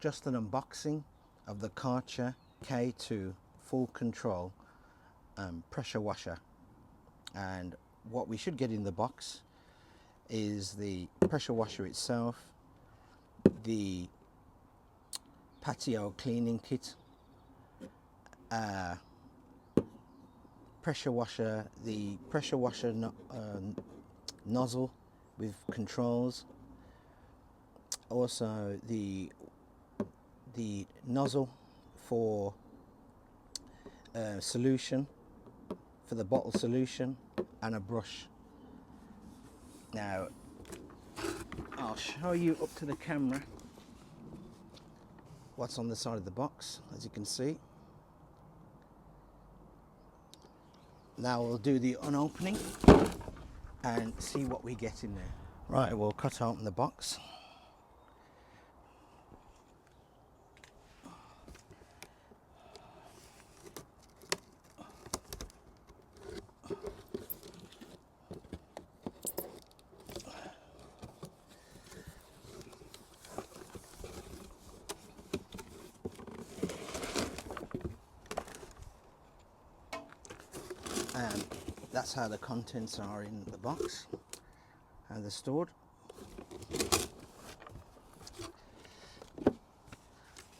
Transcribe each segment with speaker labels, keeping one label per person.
Speaker 1: just an unboxing of the Kärcher K2 full control pressure washer, and what we should get in the box is the pressure washer itself, the Patio cleaning kit, pressure washer, the pressure washer nozzle with controls, also the nozzle for solution, for the bottle solution, and a brush. Now I'll show you up to the camera what's on the side of the box, as you can see. Now we'll do the unopening and see what we get in there. Right, we'll cut open the box. And that's how the contents are in the box, how they're stored.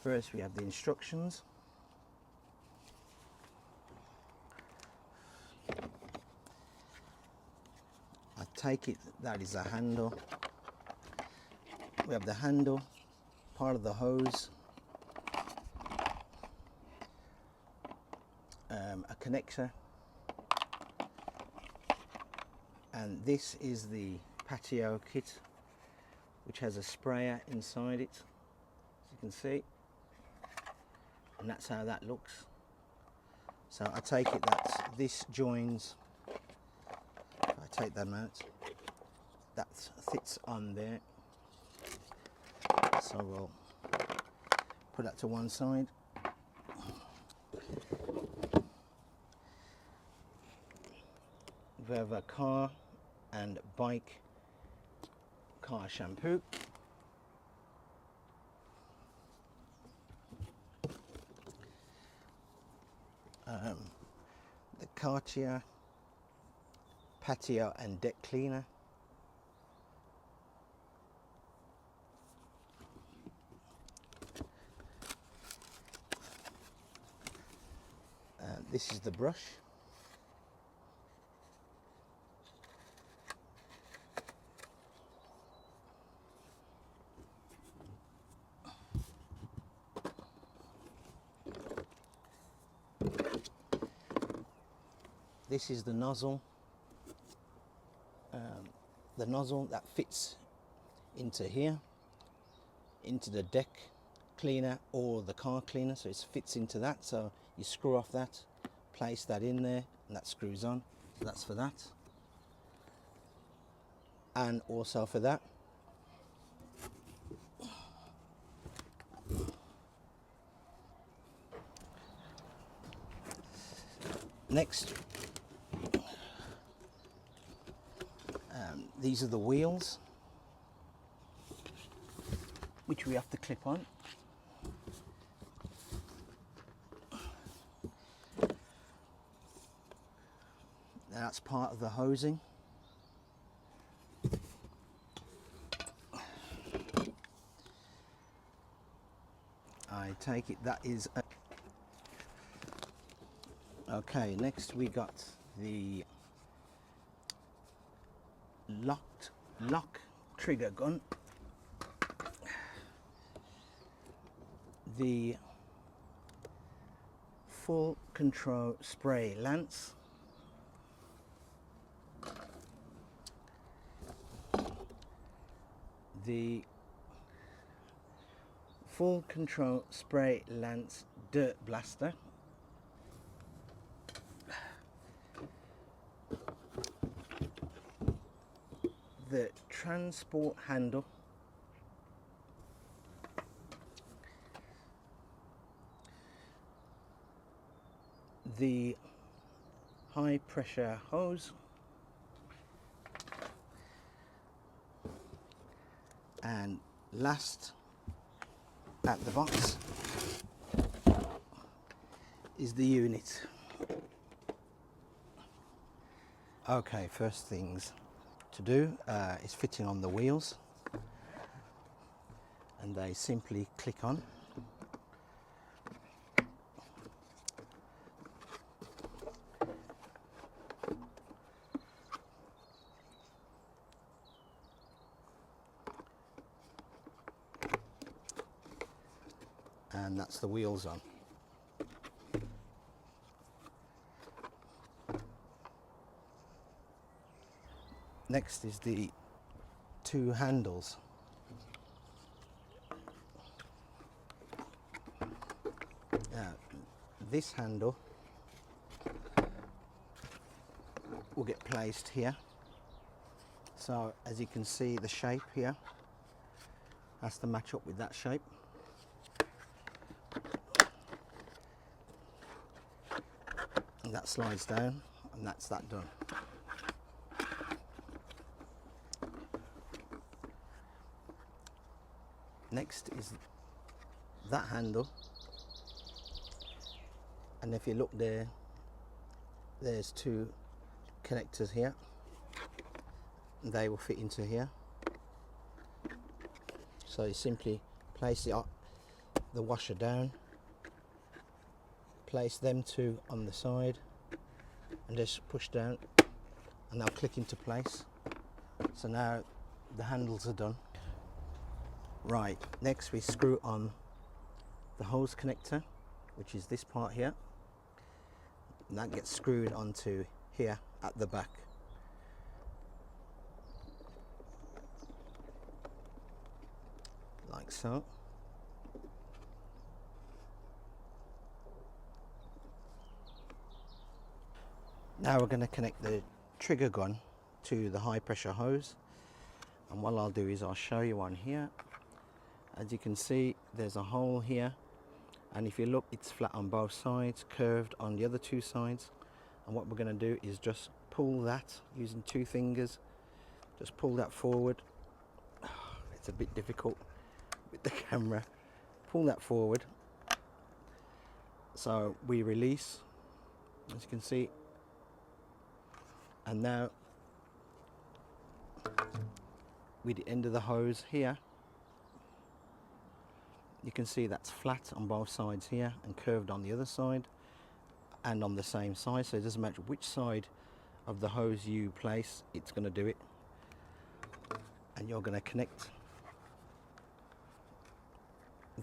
Speaker 1: First we have the instructions. I take it that is a handle. We have the handle, part of the hose, a connector, and this is the Patio kit, which has a sprayer inside it, as you can see, and that's how that looks. So I take it that this joins, I take that out, that fits on there, so we'll put that to one side. We have a car and bike car shampoo. The Kärcher patio and deck cleaner. This is the brush. This is the nozzle that fits into here, into the deck cleaner or the car cleaner, so it fits into that. So you screw off that, place that in there, and that screws on. So that's for that, and also for that. Next, these are the wheels, which we have to clip on. That's part of the hosing. I take it that is a okay. Next we got the lock trigger gun, the full control spray lance, the full control spray lance dirt blaster, the transport handle, the high pressure hose, and last at the box is the unit. Okay, first things to do is fitting on the wheels, and they simply click on. And that's the wheels on. Next is the two handles. This handle will get placed here. So as you can see, the shape here has to match up with that shape. And that slides down, and that's that done. Next is that handle, and if you look there, there's two connectors here. They will fit into here. So you simply place the washer down, place them two on the side, and just push down, and they'll click into place. So now the handles are done. Right, next we screw on the hose connector, which is this part here, and that gets screwed onto here at the back. Like so. Now we're going to connect the trigger gun to the high pressure hose, and what I'll do is I'll show you on here. As you can see, there's a hole here, and if you look, it's flat on both sides, curved on the other two sides. And what we're going to do is just pull that using two fingers, just pull that forward. It's a bit difficult with the camera. Pull that forward, so we release, as you can see. And now with the end of the hose here, you can see that's flat on both sides here and curved on the other side and on the same side, so it doesn't matter which side of the hose you place, it's going to do it. And you're going to connect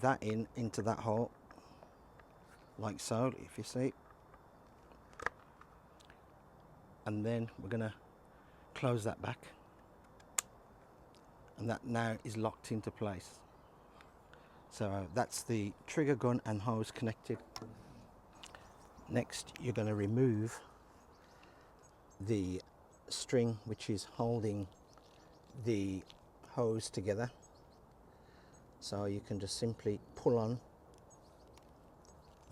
Speaker 1: that into that hole like so, if you see, and then we're going to close that back, and that now is locked into place. So that's the trigger gun and hose connected. Next, you're going to remove the string which is holding the hose together. So you can just simply pull on.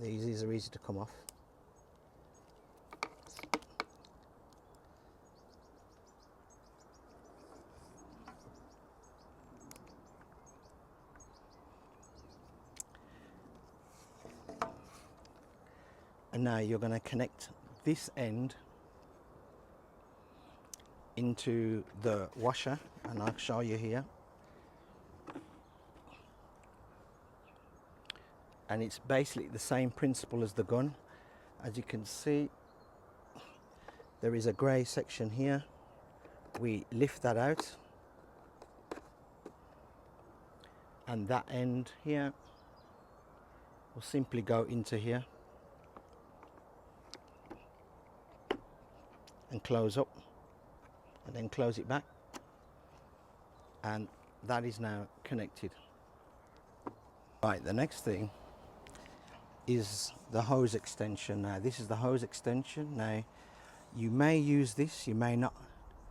Speaker 1: These are easy to come off. And now you're going to connect this end into the washer, and I'll show you here. And it's basically the same principle as the gun. As you can see, there is a grey section here. We lift that out, and that end here will simply go into here and close up, and then close it back, and that is now connected. Right, the next thing is the hose extension. Now this is the hose extension. Now you may use this, you may not,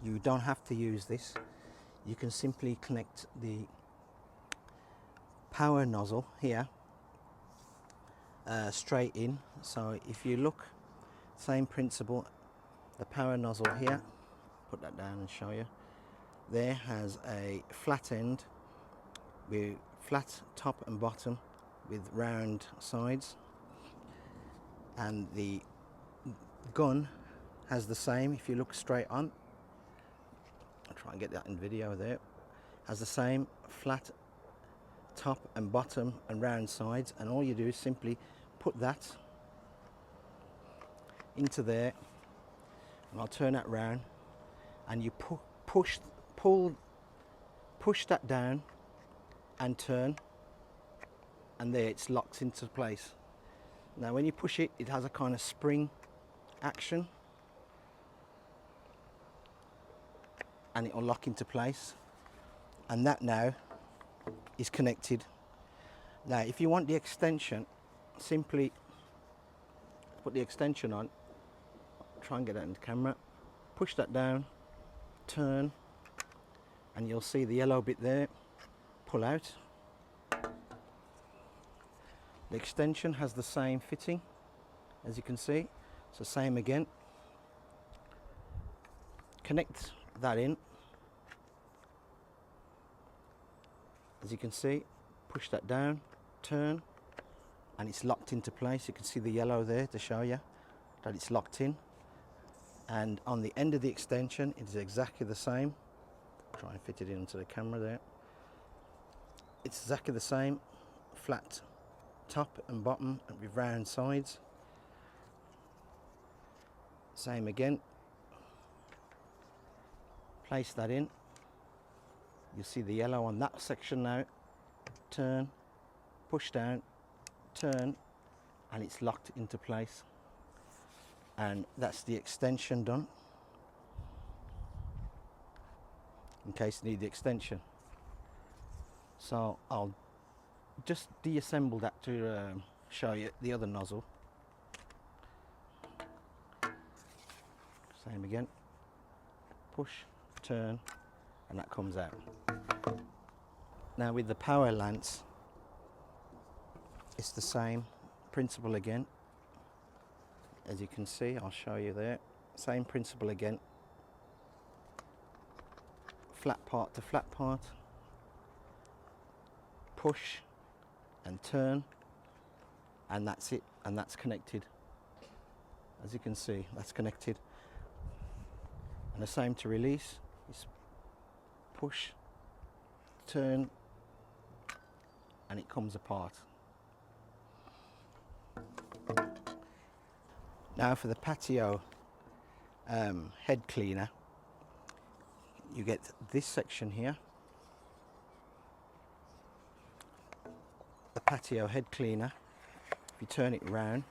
Speaker 1: you don't have to use this. You can simply connect the power nozzle here straight in. So if you look, same principle, the power nozzle here, put that down and show you, there has a flat end. We flat top and bottom with round sides, and the gun has the same. If you look straight on, I'll try and get that in video there, has the same flat top and bottom and round sides, and all you do is simply put that into there, and I'll turn that round, and you push that down and turn, and there it's locked into place. Now when you push it, it has a kind of spring action, and it will lock into place, and that now is connected. Now if you want the extension, simply put the extension on, try and get that in the camera, push that down, turn, and you'll see the yellow bit there, pull out. The extension has the same fitting, as you can see, so same again. Connect that in, as you can see, push that down, turn, and it's locked into place. You can see the yellow there to show you that it's locked in. And on the end of the extension, it is exactly the same. Try and fit it into the camera there. It's exactly the same, flat top and bottom with round sides. Same again. Place that in. You see the yellow on that section now. Turn, push down, turn, and it's locked into place. And that's the extension done, in case you need the extension. So I'll just deassemble that to show you the other nozzle. Same again, push, turn, and that comes out. Now with the power lance, it's the same principle again. As you can see, I'll show you there, same principle again. Flat part to flat part, push and turn, and that's it, and that's connected. As you can see, that's connected. And the same to release, is push, turn, and it comes apart. Now for the Patio head cleaner, you get this section here, the Patio head cleaner. If you turn it around,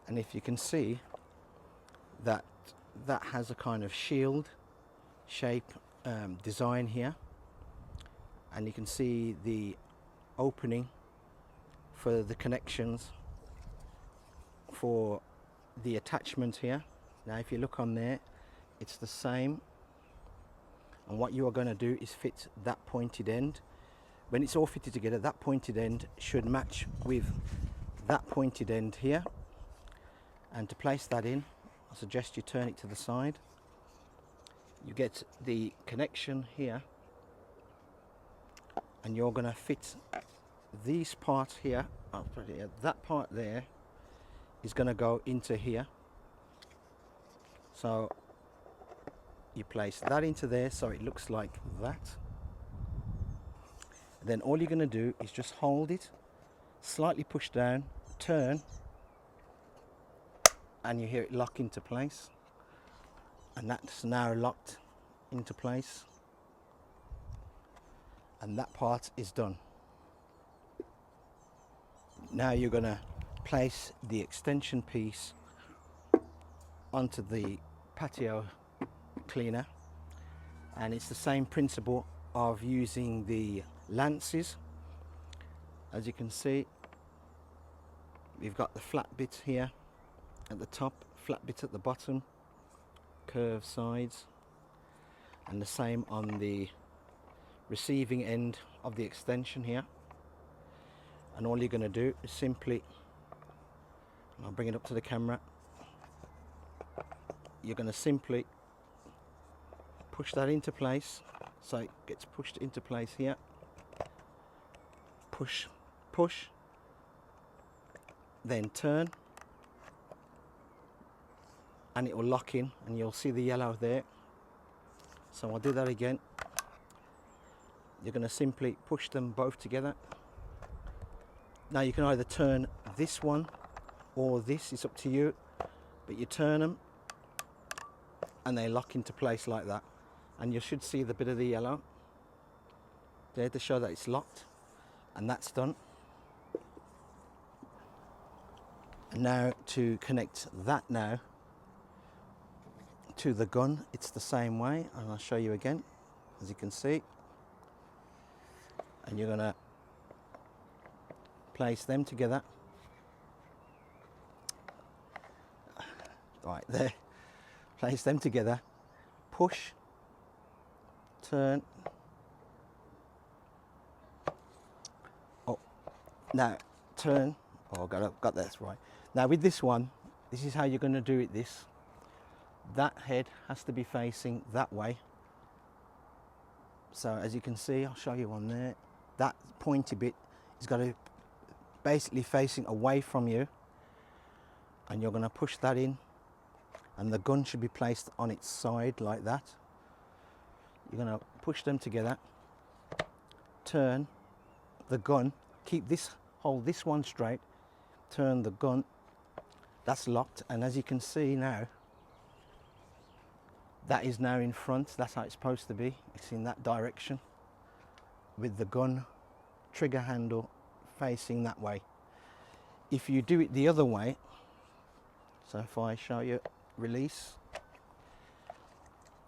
Speaker 1: and if you can see that that has a kind of shield shape design here, and you can see the opening for the connections for the attachment here. Now if you look on there, it's the same, and what you are going to do is fit that pointed end. When it's all fitted together, that pointed end should match with that pointed end here, and to place that in, I suggest you turn it to the side. You get the connection here, and you're going to fit these parts here. I'll put it here. That part there is going to go into here, so you place that into there so it looks like that. Then all you're going to do is just hold it, slightly push down, turn, and you hear it lock into place, and that's now locked into place, and that part is done. Now you're going to place the extension piece onto the Patio cleaner, and it's the same principle of using the lances. As you can see, we've got the flat bit here at the top, flat bit at the bottom, curved sides, and the same on the receiving end of the extension here. And all you're going to do is simply, I'll bring it up to the camera, you're going to simply push that into place so it gets pushed into place here. Push, push, then turn, and it will lock in, and you'll see the yellow there. So I'll do that again. You're going to simply push them both together. Now you can either turn this one or this, it's up to you, but you turn them and they lock into place like that, and you should see the bit of the yellow there to show that it's locked, and that's done. And now to connect that now to the gun, it's the same way, and I'll show you again, as you can see. And you're going to place them together. Right there. Place them together. Push. Turn. Oh, now turn. Oh, got this right. Now with this one, this is how you're going to do it. That head has to be facing that way. So as you can see, I'll show you one there. That pointy bit is got to basically facing away from you, and you're going to push that in, and the gun should be placed on its side like that. You're going to push them together, turn the gun, hold this one straight, turn the gun, that's locked, and as you can see now, that is now in front. That's how it's supposed to be. It's in that direction with the gun trigger handle facing that way. If you do it the other way, so if I show you release,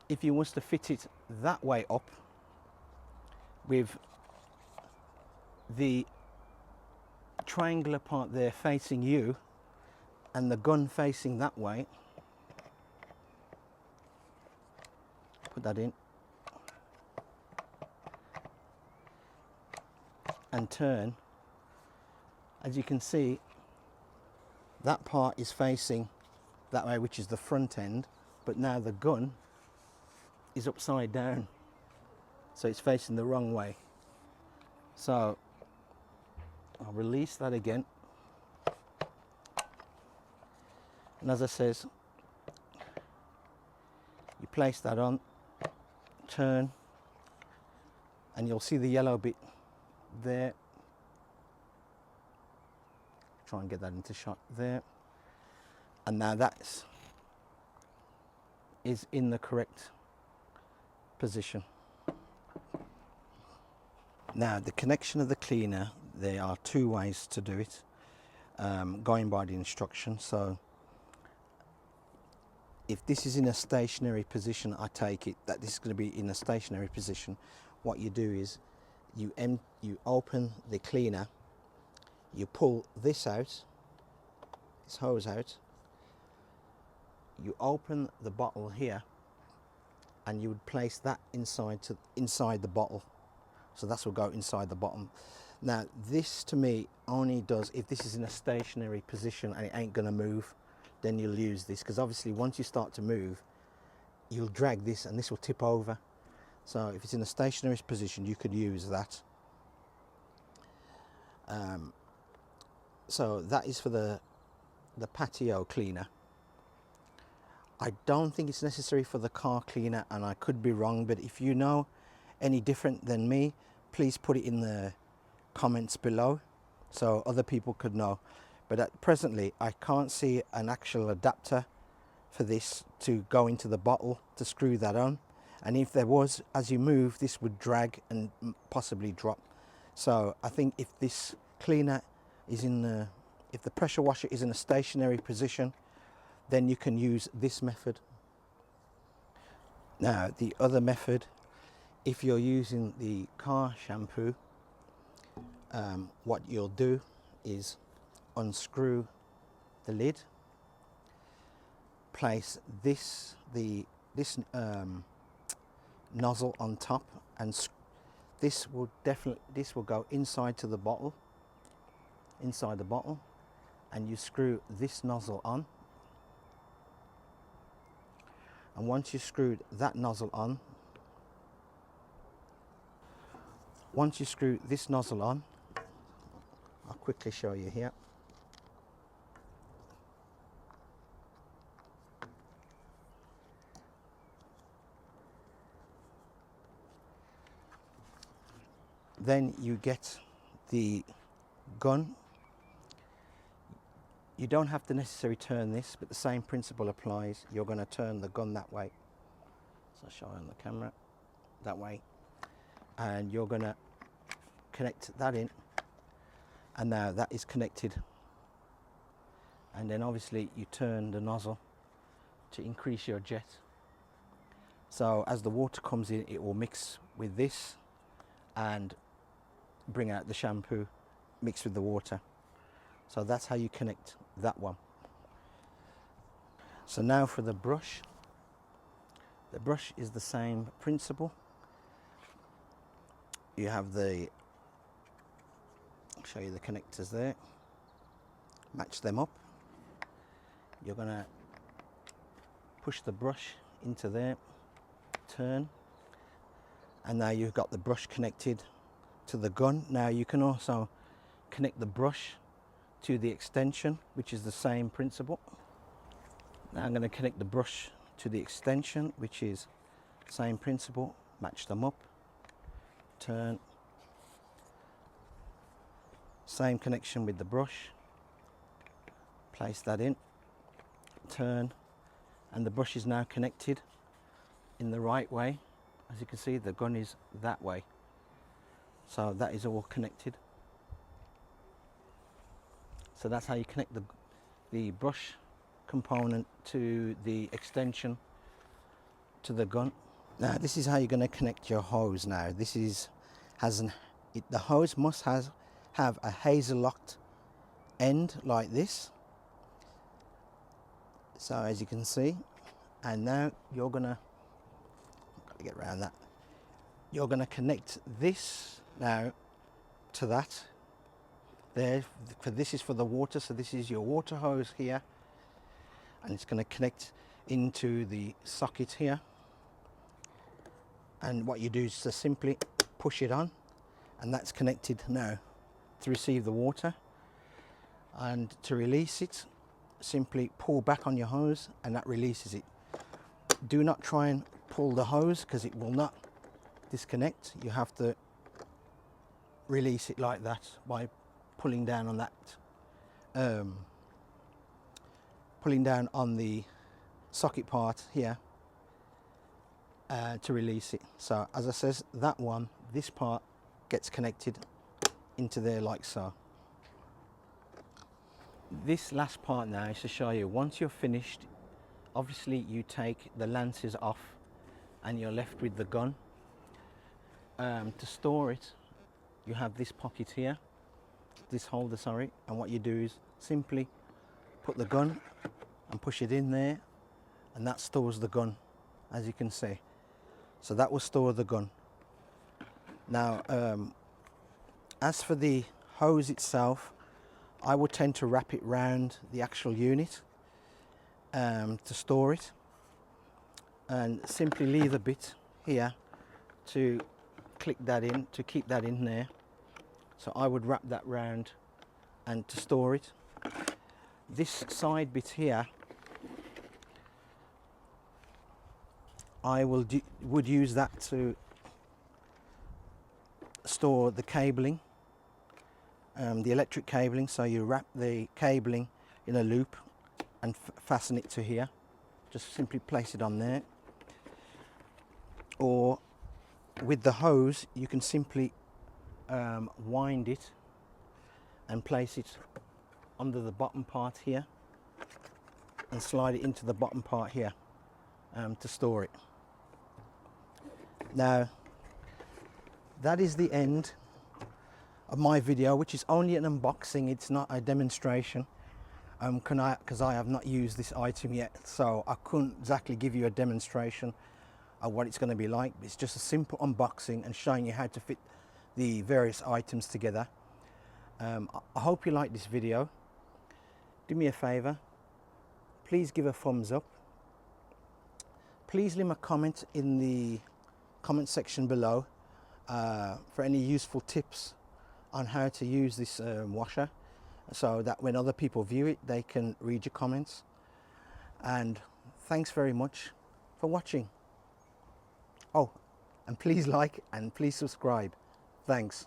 Speaker 1: if you was to fit it that way up with the triangular part there facing you and the gun facing that way, put that in and turn, as you can see, that part is facing that way, which is the front end, but now the gun is upside down, so it's facing the wrong way. So I'll release that again, and as I says, you place that on, turn, and you'll see the yellow bit there. Try and get that into shot there, and now that is in the correct position. Now the connection of the cleaner, there are two ways to do it, going by the instructions. So if this is in a stationary position, I take it that this is going to be in a stationary position. What you do is you open the cleaner, you pull this out, this hose out, you open the bottle here, and you would place that inside the bottle. So that's will go inside the bottom. Now this to me only does if this is in a stationary position and it ain't gonna move, then you'll use this, because obviously once you start to move, you'll drag this and this will tip over. So if it's in a stationary position, you could use that. So that is for the patio cleaner. I don't think it's necessary for the car cleaner, and I could be wrong, but if you know any different than me, please put it in the comments below so other people could know. But presently I can't see an actual adapter for this to go into the bottle to screw that on, and if there was, as you move, this would drag and possibly drop. So I think if this cleaner is if the pressure washer is in a stationary position, then you can use this method. Now the other method, if you're using the car shampoo, what you'll do is unscrew the lid, place this nozzle on top, and this will go inside the bottle, and you screw this nozzle on. And once you screwed that nozzle on, once you screw this nozzle on, I'll quickly show you here. Then you get the gun. You don't have to necessarily turn this, but the same principle applies. You're going to turn the gun that way. So I'll show you on the camera, that way. And you're going to connect that in. And now that is connected. And then obviously you turn the nozzle to increase your jet. So as the water comes in, it will mix with this and bring out the shampoo mixed with the water. So that's how you connect that one. So now for the brush. The brush is the same principle. You have the, I'll show you the connectors there. Match them up. You're going to push the brush into there, turn, and now you've got the brush connected to the gun. Now you can also connect the brush to the extension, which is the same principle. Now I'm going to connect the brush to the extension, which is same principle. Match them up, turn, same connection with the brush, place that in, turn, and the brush is now connected in the right way. As you can see, the gun is that way, so that is all connected. So that's how you connect the brush component to the extension to the gun. Now this is how you're going to connect your hose. Now this is the hose must have a hazel locked end like this. So as you can see, and now you're gonna, got to get around that. You're gonna connect this now to that. There, for this is for the water, so this is your water hose here, and it's going to connect into the socket here. And what you do is to simply push it on, and that's connected now to receive the water. And to release it, simply pull back on your hose, and that releases it. Do not try and pull the hose, because it will not disconnect. You have to release it like that by pulling down on that, pulling down on the socket part here to release it. So as I says, that one, this part gets connected into there like so. This last part now is to show you, once you're finished, obviously you take the lances off and you're left with the gun. To store it, you have this pocket here, this holder, sorry, and what you do is simply put the gun and push it in there, and that stores the gun, as you can see. So that will store the gun. Now as for the hose itself, I would tend to wrap it round the actual unit to store it, and simply leave a bit here to click that in, to keep that in there. So I would wrap that round and to store it. This side bit here, I would use that to store the cabling, the electric cabling. So you wrap the cabling in a loop and fasten it to here. Just simply place it on there. Or with the hose, you can simply wind it and place it under the bottom part here and slide it into the bottom part here to store it. Now that is the end of my video, which is only an unboxing. It's not a demonstration because I have not used this item yet, so I couldn't exactly give you a demonstration of what it's going to be like. It's just a simple unboxing and showing you how to fit the various items together. I hope you like this video. Do me a favor, please give a thumbs up. Please leave a comment in the comment section below for any useful tips on how to use this washer, so that when other people view it, they can read your comments. And thanks very much for watching. Oh, and please like and please subscribe. Thanks.